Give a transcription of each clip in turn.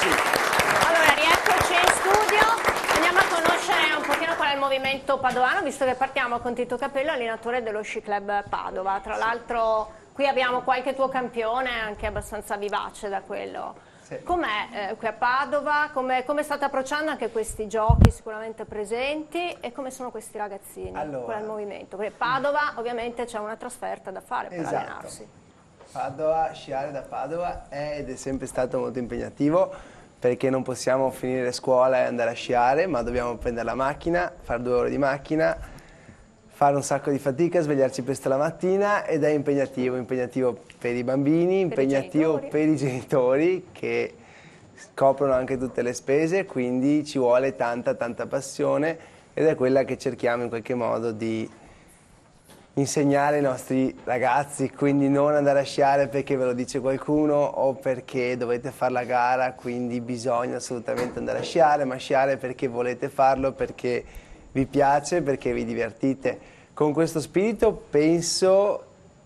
Eccoci. Allora, rieccoci in studio. Andiamo a conoscere un pochino qual è il movimento padovano, visto che partiamo con Tito Capello, allenatore dello Sci Club Padova. Tra l'altro qui abbiamo qualche tuo campione, anche abbastanza vivace da quello. Com'è qui a Padova? Come state approcciando anche questi giochi sicuramente presenti e come sono questi ragazzini? Allora, qual è il movimento? Perché Padova ovviamente c'è una trasferta da fare per allenarsi. Padova, sciare da Padova è ed è sempre stato molto impegnativo perché non possiamo finire scuola e andare a sciare, ma dobbiamo prendere la macchina, fare 2 ore di macchina, fare un sacco di fatica, svegliarci presto la mattina ed è impegnativo per i bambini, impegnativo per i genitori che coprono anche tutte le spese, quindi ci vuole tanta passione ed è quella che cerchiamo in qualche modo di insegnare ai nostri ragazzi, quindi non andare a sciare perché ve lo dice qualcuno o perché dovete fare la gara, quindi bisogna assolutamente andare a sciare, ma sciare perché volete farlo, perché vi piace, perché vi divertite. Con questo spirito penso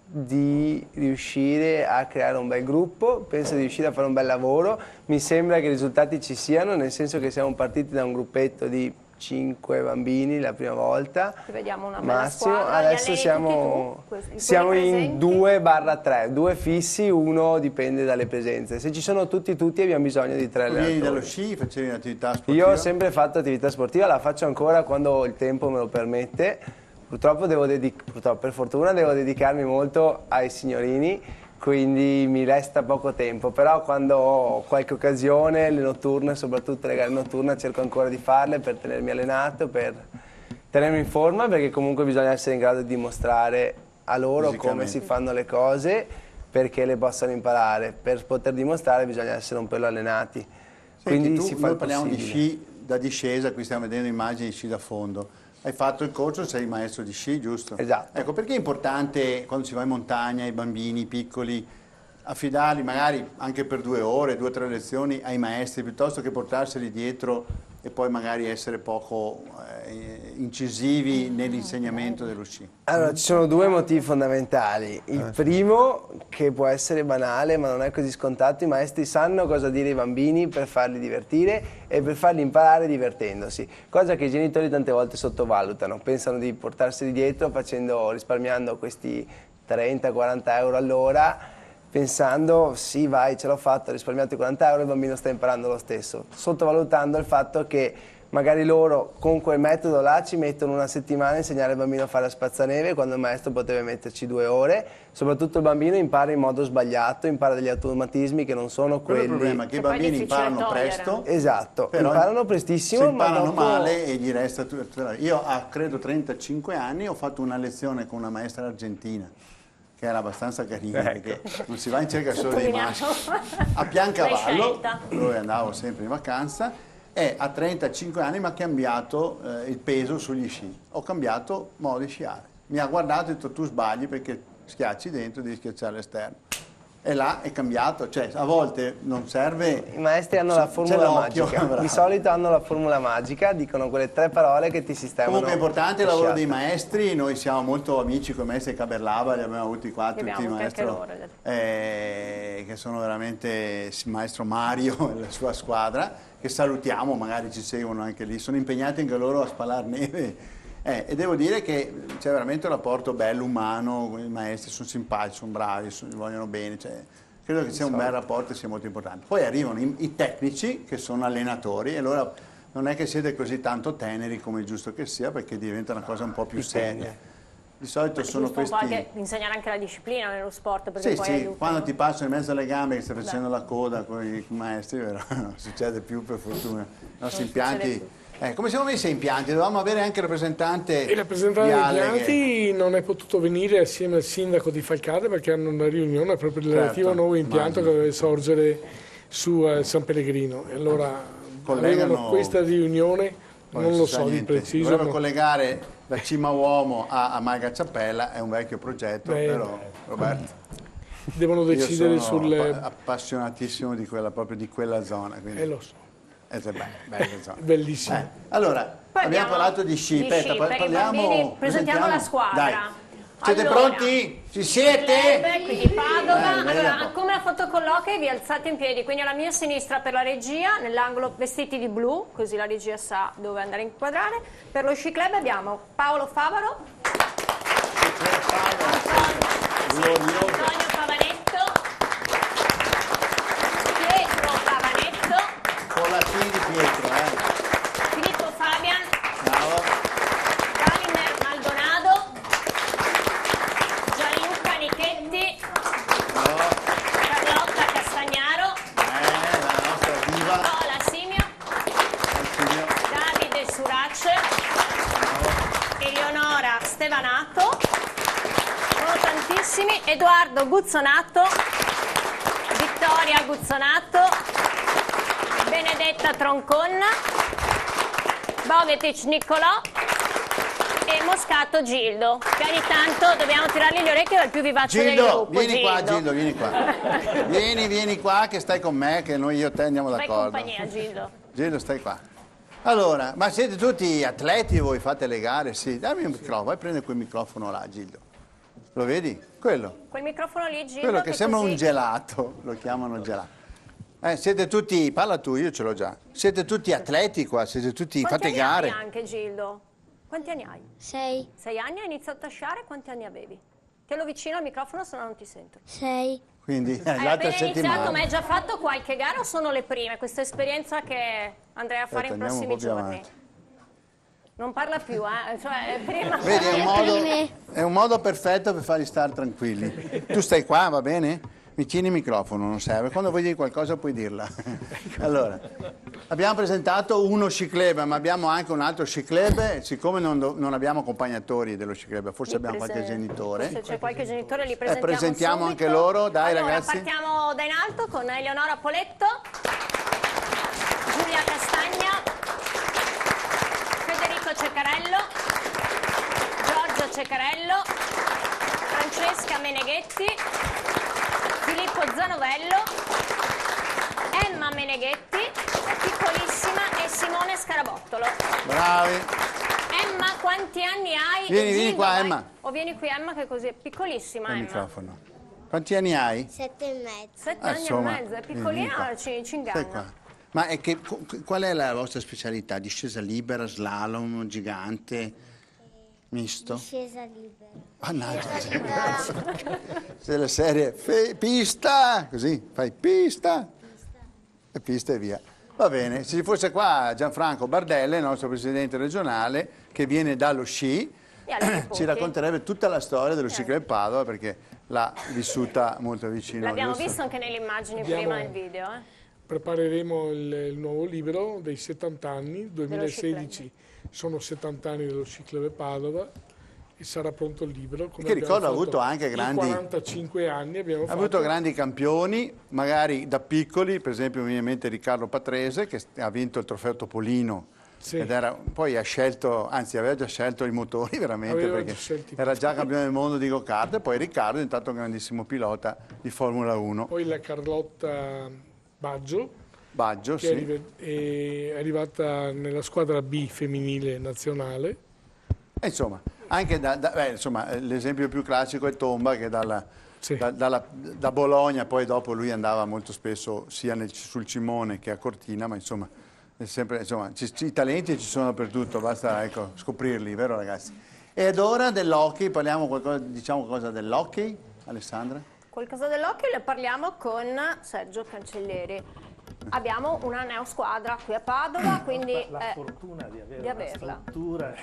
di riuscire a creare un bel gruppo, penso di riuscire a fare un bel lavoro, mi sembra che i risultati ci siano, nel senso che siamo partiti da un gruppetto di 5 bambini la prima volta, vediamo una bella massimo, squadra. adesso siamo in 2/3, 2 fissi, 1 dipende dalle presenze. Se ci sono tutti abbiamo bisogno di 3 allenatori. Vieni dallo sci, facevi un'attività sportiva? Io ho sempre fatto attività sportiva, la faccio ancora quando il tempo me lo permette. Purtroppo per fortuna devo dedicarmi molto ai signorini, quindi mi resta poco tempo, però quando ho qualche occasione, le notturne, soprattutto le gare notturne, cerco ancora di farle per tenermi allenato, per tenermi in forma, perché comunque bisogna essere in grado di dimostrare a loro come si fanno le cose perché le possano imparare. Per poter dimostrare bisogna essere un pelo allenati. Senti, Quindi si fa noi parliamo di sci da discesa, qui stiamo vedendo immagini di sci da fondo. Hai fatto il corso, sei maestro di sci, giusto? Esatto. Ecco, perché è importante quando si va in montagna, i bambini piccoli, affidarli magari anche per 2 ore, 2 o 3 lezioni ai maestri, piuttosto che portarseli dietro e poi magari essere poco incisivi nell'insegnamento dello sci? Allora, ci sono 2 motivi fondamentali. Il primo, che può essere banale, ma non è così scontato, i maestri sanno cosa dire ai bambini per farli divertire e per farli imparare divertendosi, cosa che i genitori tante volte sottovalutano, pensano di portarseli dietro risparmiando questi 30-40 euro all'ora, pensando sì vai ce l'ho fatta, ho risparmiato i 40 euro, il bambino sta imparando lo stesso, sottovalutando il fatto che magari loro con quel metodo là ci mettono 1 settimana a insegnare al bambino a fare la spazzaneve quando il maestro poteva metterci 2 ore, soprattutto il bambino impara in modo sbagliato, impara degli automatismi che non sono quelli. Il problema è che i bambini imparano presto, esatto, però imparano prestissimo, se imparano ma dopo... male e gli resta tutto. Io a credo 35 anni ho fatto una lezione con una maestra argentina che era abbastanza carina, perché non si va in cerca solo dei maschi. A Piancavallo, dove andavo sempre in vacanza, e a 35 anni mi ha cambiato il peso sugli sci. Ho cambiato modo di sciare. Mi ha guardato e detto tu sbagli perché schiacci dentro e devi schiacciare all'esterno. E là è cambiato, cioè a volte non serve... I maestri hanno la formula magica, di solito hanno la formula magica, dicono quelle 3 parole che ti sistemano. Comunque è importante il lavoro dei maestri, noi siamo molto amici con i maestri Caberlava, li abbiamo avuti qua tutti i maestri, che sono veramente il maestro Mario e la sua squadra, che salutiamo, magari ci seguono anche lì, sono impegnati anche loro a spalar neve. E devo dire che c'è veramente un rapporto bello, umano, i maestri sono simpatici, sono bravi, vogliono bene, cioè, credo che sia un bel rapporto e sia molto importante. Poi arrivano i tecnici che sono allenatori e allora non è che siete così tanto teneri come è giusto che sia perché diventa una cosa un po' più seria. Di solito sono questi... Anche insegnare anche la disciplina nello sport perché poi aiuta. Quando ti passano in mezzo alle gambe che stai facendo la coda con i maestri, non succede più per fortuna. I nostri impianti... come siamo messi a impianti? Dovevamo avere anche il rappresentante. Il rappresentante degli impianti non è potuto venire assieme al sindaco di Falcade perché hanno una riunione proprio relativa a un nuovo impianto che deve sorgere su San Pellegrino. E allora avevano questa riunione, non lo so di preciso. Volevo collegare da Cima Uomo a Malga Ciappella, è un vecchio progetto, però Roberto. Devono decidere sul... appassionatissimo di quella, proprio di quella zona. Quindi... lo so. Bellissimo. Allora, abbiamo parlato di sci, presentiamo la squadra. Dai. Siete pronti? Ci siete? Quindi Padova. Allora, come la foto con l'hockey, vi alzate in piedi, quindi alla mia sinistra per la regia, nell'angolo vestiti di blu, così la regia sa dove andare a inquadrare. Per lo sci club abbiamo Paolo Favaro, Antonio Pavanetto, Pietro Pavanetto, Con la T di Pietro, Filippo Fabian, Bravo. Galimer Maldonado, Gianluca Nichetti, Bravo. Carlotta Castagnaro, La nostra diva. Nicola Simio, Silvio. Davide Surace, Eleonora Stevanato, sono tantissimi, Edoardo Guzzonato, Vittoria Guzzonato, Benedetta Tronconna, Bogetic Niccolò e Moscato Gildo, che ogni tanto dobbiamo tirargli le orecchie dal più vivace del Gildo, gruppo. vieni qua, Gildo, vieni qua. Vieni qua che stai con me, che io e te andiamo Fai d'accordo. compagnia, Gildo. Gildo, stai qua. Allora, ma siete tutti atleti voi, fate le gare? Sì, dammi un microfono, vai a prendere quel microfono là, Gildo. Lo vedi? Quello. Quel microfono lì, Gildo, Quello che sembra così... un gelato, lo chiamano gelato. Siete tutti, parla tu, io ce l'ho già. Siete tutti atleti qua, siete tutti, fate gare. Quanti anni hai anche, Gildo? Quanti anni hai? 6. 6 anni, hai iniziato a sciare, quanti anni avevi? Tienilo vicino al microfono, se no non ti sento. 6. Quindi, Hai l'altra appena iniziato, settimana. ma hai già fatto qualche gara o sono le prime? Questa esperienza che andrei a fare in Aspetta, andiamo un prossimi po' più giorni. avanti. Non parla più, cioè prima... Vedi, è un modo perfetto per farli stare tranquilli. Tu stai qua, va bene? Mi tieni il microfono, non serve. Quando vuoi dire qualcosa puoi dirla. Allora, abbiamo presentato uno sci club, ma abbiamo anche un altro sci club. Siccome non abbiamo accompagnatori dello sci club, forse abbiamo qualche genitore. Se c'è qualche genitore li presentiamo presentiamo subito. anche loro, dai allora, ragazzi. partiamo da in alto con Eleonora Poletto, Giulia Castagna, Federico Ceccarello, Giorgio Ceccarello, Francesca Meneghetti, Filippo Zanovello, Emma Meneghetti, piccolissima, e Simone Scarabottolo. Bravi. Emma, quanti anni hai? Vieni qua, vai. Emma. O vieni qui, Emma, che così è piccolissima, Il Emma. microfono. Quanti anni hai? 7 e mezzo. 7 anni insomma, e mezzo, è vieni piccolina, qua. ci Stai inganna. qua. Ma qual è la vostra specialità? Discesa libera, slalom, gigante, misto? Discesa libera. Mannaggia, c'è la serie pista, così fai pista e pista e via. Va bene, se ci fosse qua Gianfranco Bardelle, il nostro presidente regionale, che viene dallo sci, ci racconterebbe tutta la storia dello sci club Padova, perché l'ha vissuta molto vicino. L'abbiamo giusto? visto anche nelle immagini prima nel video. Prepareremo il nuovo libro dei 70 anni, 2016 sono 70 anni dello Sci Club Padova e sarà pronto il libro. Come che ricordo ha fatto avuto anche grandi... 45 anni abbiamo Ha fatto. avuto grandi campioni, magari da piccoli, per esempio mi viene in mente Riccardo Patrese, che ha vinto il trofeo Topolino. Sì. Ed poi ha scelto, anzi aveva già scelto i motori veramente, Aveva perché già scelti i era già campione del mondo di go-kart, e poi Riccardo è diventato un grandissimo pilota di Formula 1. Poi la Carlotta Baggio, Baggio, che sì. è arrivata nella squadra B femminile nazionale. E insomma, anche l'esempio più classico è Tomba, che Sì. da Bologna, poi dopo lui andava molto spesso sia sul Cimone che a Cortina, ma insomma, è sempre, insomma i talenti ci sono dappertutto, basta scoprirli, vero ragazzi? Ed ora dell'hockey, diciamo qualcosa dell'hockey, Alessandra? Qualcosa dell'hockey le parliamo con Sergio Cancelleri. Abbiamo una neosquadra qui a Padova, quindi la fortuna di avere averla. una struttura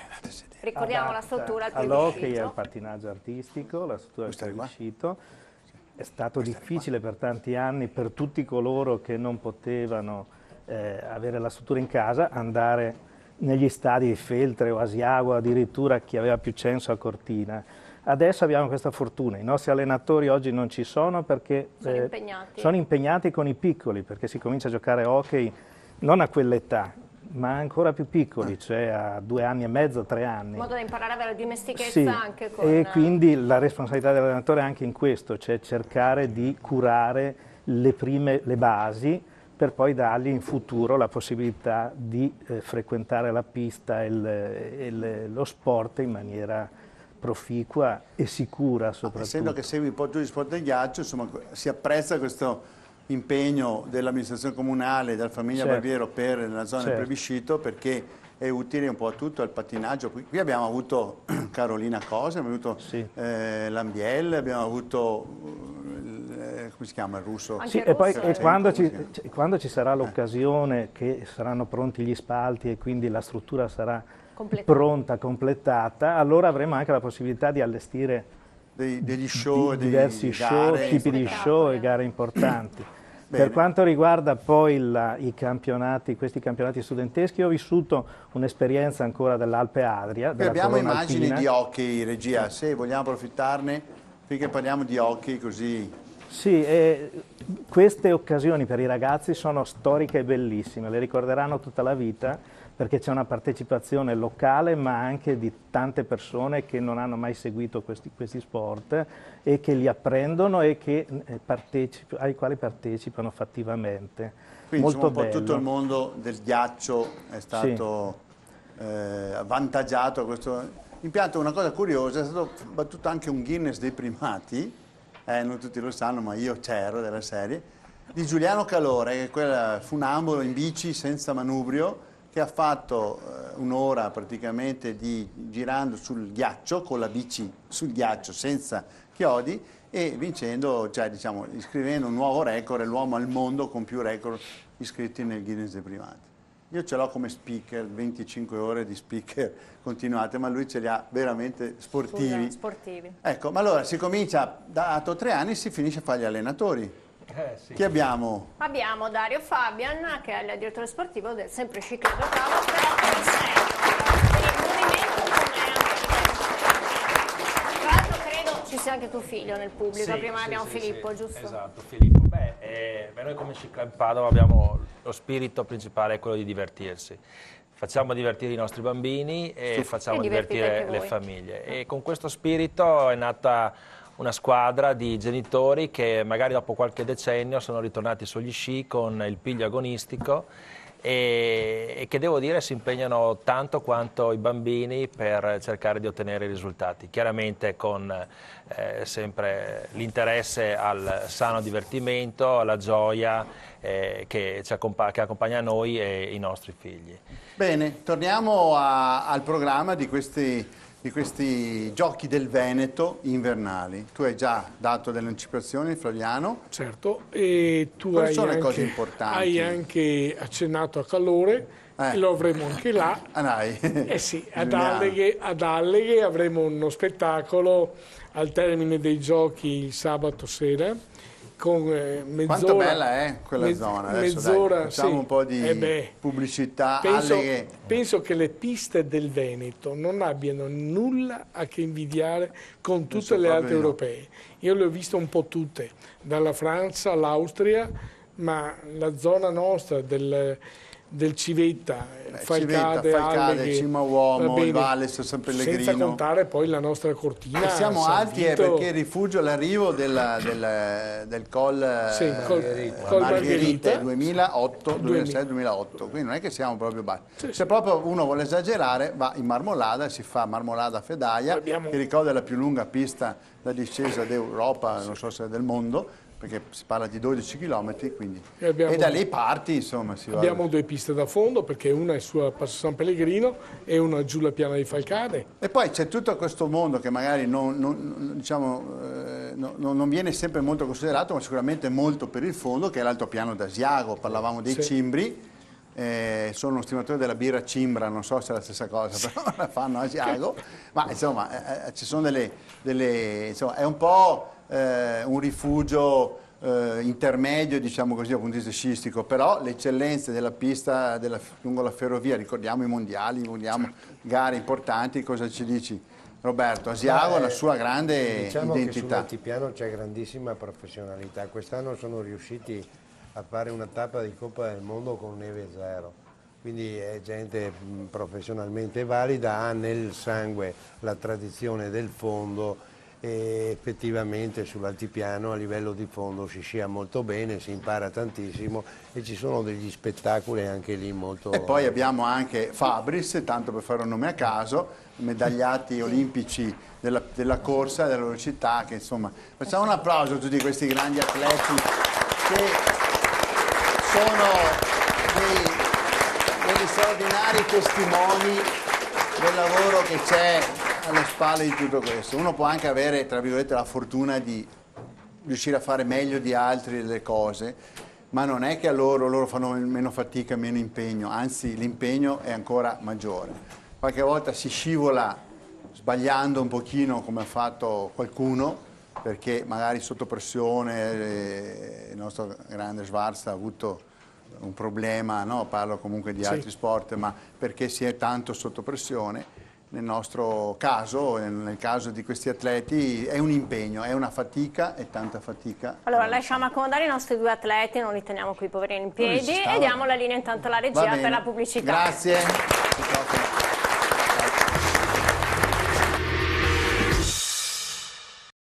Ricordiamo la adatta struttura al all'hockey e plebiscito. al pattinaggio artistico, la struttura del Questa qua? plebiscito. È stato difficile per tanti anni per tutti coloro che non potevano avere la struttura in casa andare negli stadi di Feltre o Asiago, addirittura chi aveva più censo a Cortina. Adesso abbiamo questa fortuna, i nostri allenatori oggi non ci sono perché sono impegnati con i piccoli, perché si comincia a giocare hockey non a quell'età, ma ancora più piccoli, cioè a 2 anni e mezzo, 3 anni. In modo da imparare a avere dimestichezza Sì, anche con... e quindi la responsabilità dell'allenatore è anche in questo, cioè cercare di curare le basi per poi dargli in futuro la possibilità di frequentare la pista e lo sport in maniera proficua e sicura soprattutto. Essendo che segui un po' tutti gli sport del ghiaccio, insomma, si apprezza questo impegno dell'amministrazione comunale e della famiglia Barbiero per la zona del plebiscito, perché è utile un po' a tutto, al pattinaggio. Qui abbiamo avuto Carolina Cosa, abbiamo avuto Lambiel, abbiamo avuto come si chiama il russo? Sì, e poi quando ci sarà l'occasione che saranno pronti gli spalti e quindi la struttura sarà pronta, completata, allora avremo anche la possibilità di allestire degli show, diversi show, tipi di show e gare importanti. Per quanto riguarda poi questi campionati studenteschi, ho vissuto un'esperienza ancora dell'Alpe Adria. Abbiamo immagini di hockey, regia, se vogliamo approfittarne, finché parliamo di hockey così. Sì, queste occasioni per i ragazzi sono storiche e bellissime, le ricorderanno tutta la vita, perché c'è una partecipazione locale ma anche di tante persone che non hanno mai seguito questi sport e che li apprendono e che ai quali partecipano fattivamente. Quindi molto un po' bello. Tutto il mondo del ghiaccio è stato avvantaggiato a questo impianto. Una cosa curiosa, è stato battuto anche un Guinness dei primati, non tutti lo sanno ma io c'ero della serie, di Giuliano Calore, che è quel funambolo in bici senza manubrio, che ha fatto un'ora praticamente girando sul ghiaccio, con la bici sul ghiaccio senza chiodi e vincendo, cioè diciamo, iscrivendo un nuovo record, è l'uomo al mondo con più record iscritti nel Guinness dei primati. Io ce l'ho come speaker, 25 ore di speaker continuate, ma lui ce li ha veramente sportivi. Ecco, ma allora si comincia da 3 anni, si finisce a fare gli allenatori. Sì. Chi abbiamo? Abbiamo Dario Fabian, che è il direttore sportivo del sempre Sci Club Padova, però in serio, per il movimento tra l'altro credo ci sia anche tuo figlio nel pubblico, prima abbiamo Filippo, giusto? Esatto, Filippo. Noi come Sci Club Padova abbiamo lo spirito principale, è quello di divertirsi. Facciamo divertire i nostri bambini e facciamo divertire le famiglie. E con questo spirito è nata una squadra di genitori che magari dopo qualche decennio sono ritornati sugli sci con il piglio agonistico e che devo dire si impegnano tanto quanto i bambini per cercare di ottenere i risultati, chiaramente con sempre l'interesse al sano divertimento, alla gioia che accompagna noi e i nostri figli. Bene, torniamo al programma di questi giochi del Veneto invernali. Tu hai già dato delle anticipazioni, Flaviano. Certo, e tu sono le cose importanti? Hai anche accennato a Calore, e lo avremo anche là. Sì, ad Alleghe avremo uno spettacolo al termine dei giochi il sabato sera. Con mezz'ora. Quanto bella è quella zona? Adesso mezz'ora, dai, facciamo un po' di pubblicità. Penso che le piste del Veneto non abbiano nulla a che invidiare con tutte le altre europee. Io le ho viste un po' tutte, dalla Francia all'Austria, ma la zona nostra del Civetta, Falcade, Cima Uomo, il Valles, San Pellegrino. Senza contare poi la nostra cortina. Siamo alti perché il rifugio all'arrivo del Col Margherita 2006-2008, quindi non è che siamo proprio bassi. Se proprio uno vuole esagerare va in Marmolada, si fa Marmolada Fedaia, che ricorda la più lunga pista da discesa d'Europa, non so se del mondo, perché si parla di 12 km, quindi. E da lì parti, insomma. Abbiamo 2 piste da fondo, perché una è su a Passo San Pellegrino e una giù la piana di Falcade. E poi c'è tutto questo mondo che magari non viene sempre molto considerato, ma sicuramente molto per il fondo, che è l'altopiano d'Asiago. Parlavamo dei cimbri, sono uno stimatore della birra cimbra, non so se è la stessa cosa, però la fanno a Asiago, ma insomma ci sono insomma, è un po' un rifugio intermedio, diciamo così, dal punto di vista sciistico, però le eccellenze della pista lungo la ferrovia, ricordiamo i mondiali, gare importanti, cosa ci dici? Roberto, Asiago ha la sua grande identità. Che sull'altipiano c'è grandissima professionalità, quest'anno sono riusciti a fare una tappa di Coppa del Mondo con neve zero, quindi è gente professionalmente valida, ha nel sangue la tradizione del fondo e effettivamente sull'altipiano a livello di fondo si scia molto bene, si impara tantissimo e ci sono degli spettacoli anche lì molto... E poi abbiamo anche Fabris, tanto per fare un nome a caso, medagliati olimpici della corsa, della velocità, che insomma... Facciamo un applauso a tutti questi grandi atleti che sono degli straordinari testimoni del lavoro che c'è alle spalle di tutto questo. Uno può anche avere, tra virgolette, la fortuna di riuscire a fare meglio di altri delle cose, ma non è che a loro fanno meno fatica, meno impegno, anzi l'impegno è ancora maggiore. Qualche volta si scivola sbagliando un pochino, come ha fatto qualcuno, perché magari sotto pressione il nostro grande Schwarz ha avuto un problema, no? Parlo comunque di altri sport, ma perché si è tanto sotto pressione. Nel nostro caso, nel caso di questi atleti, è un impegno, è una fatica, è tanta fatica. Allora lasciamo accomodare i nostri due atleti, non li teniamo qui poverini in piedi e diamo la linea intanto alla regia per la pubblicità. Grazie.